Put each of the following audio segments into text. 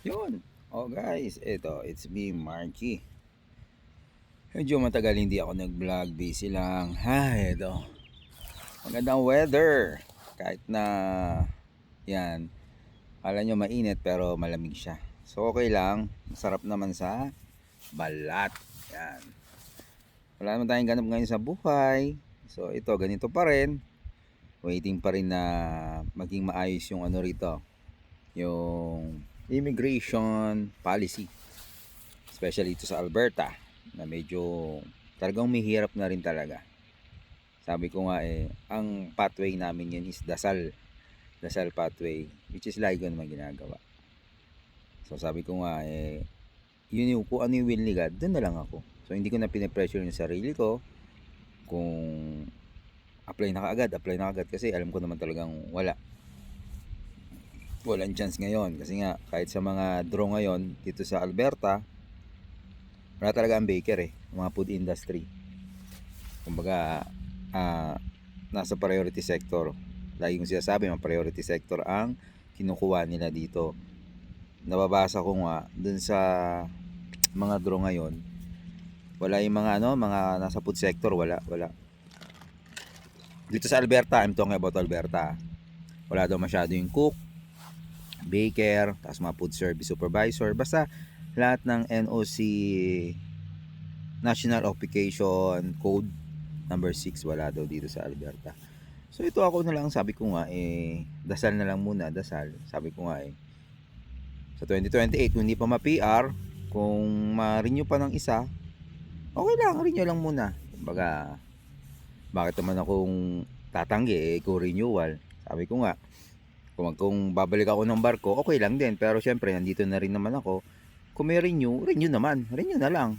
Yun. Oh guys, it's me, Marky. Medyo matagal hindi ako nag-vlog, busy lang. Ito. Magandang weather. Kahit na, yan, kala nyo mainit pero malamig siya. So okay lang, masarap naman sa balat. Yan. Wala naman tayong ganap ngayon sa buhay. So ito, ganito pa rin. Waiting pa rin na maging maayos yung ano rito. Yung immigration policy. Especially ito sa Alberta na medyo talagang mahirap na rin talaga. Sabi ko nga ang pathway namin yun is Dasal pathway, which is lagi ko naman ginagawa. So sabi ko nga yun yung kung ano yung will ni God, doon na lang ako. So hindi ko na pinipressure yung sarili ko kung apply na kaagad kasi alam ko naman talagang walang chance ngayon kasi nga kahit sa mga draw ngayon dito sa Alberta, wala talaga ang baker mga food industry. Kumbaga, nasa priority sector. Lagi kong sinasabi, mga priority sector ang kinukuha nila dito. Nababasa ko nga dun sa mga draw ngayon, wala yung mga nasa food sector, wala. Dito sa Alberta, I'm talking about Alberta. Wala daw masyado yung cook, baker, tapos mga food service supervisor, basta lahat ng NOC National Occupational Code number 6 wala daw dito sa Alberta. So ito ako na lang, sabi ko nga dasal na lang muna, dasal. Sabi ko nga sa 2028 kung hindi pa ma-PR, kung ma-renew pa ng isa, okay lang, renew lang muna. Kumbaga, bakit naman akong tatanggi kung renewal? Sabi ko nga, kung babalik ako ng barko, okay lang din. Pero syempre, nandito na rin naman ako. Kung may renew naman. Renew na lang.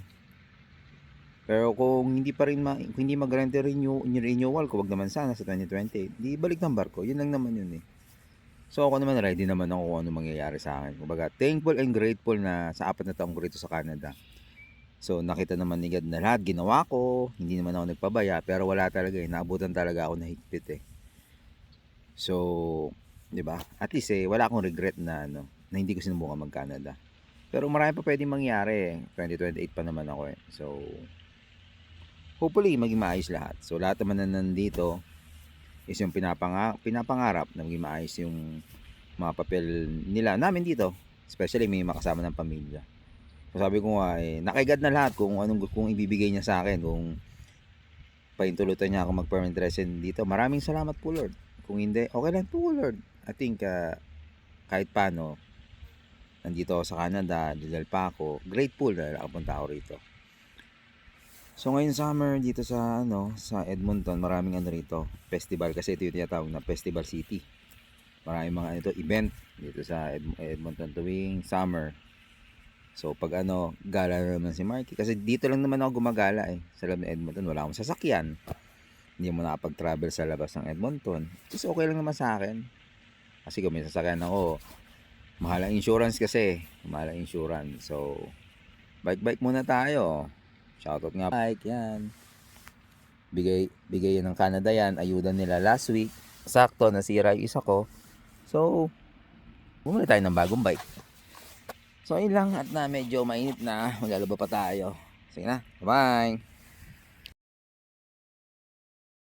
Pero kung hindi pa rin kung hindi mag-guarantee renewal ko, wag naman sana sa 2020, di balik ng barko. Yun lang naman yun. So ako naman ready naman ako kung ano mangyayari sa akin. Kumbaga, thankful and grateful na sa 4 na taong ko rito sa Canada. So nakita naman ni God na lahat ginawa ko, hindi naman ako nagpabaya, pero wala talaga naabutan talaga ako na higpit So, 'di ba? At least wala akong regret na na hindi ko sinubukan mag-Canada. Pero marami pa pwedeng mangyari 2028 pa naman ako So, hopefully maging maayos lahat. So lahat naman na nandito is yung pinapangarap na maging maayos yung mga papel nila namin dito, especially may makasama ng pamilya. So sabi ko nga nakigad na lahat kung anong kung ibibigay niya sa akin, kung paintulutan niya ako mag-permanent resident dito. Maraming salamat po Lord. Kung hindi, okay lang po Lord. I think kahit paano nandito ako sa Canada, dahil pa ako grateful na nakapunta ako rito. So ngayon summer dito sa Edmonton, maraming rito, festival, kasi ito yung tinatawag na Festival City. Maraming mga event dito sa Edmonton tuwing summer. So pag gala na naman si Marky, kasi dito lang naman ako gumagala sa loob ng Edmonton, wala akong sasakyan. Hindi mo nakapag-travel sa labas ng Edmonton. Kasi okay lang naman sa akin. Kasi kung may sasakyan ako, mahal ang insurance kasi. Mahal ang insurance. So bike muna tayo. Shoutout nga bike yan. Bigay ng Canada yan. Ayudan nila last week. Sakto nasira yung isa ko. So bumili tayo ng bagong bike. So ayun lang, at na medyo mainit na. Maglalaba pa tayo. Sige na. Bye.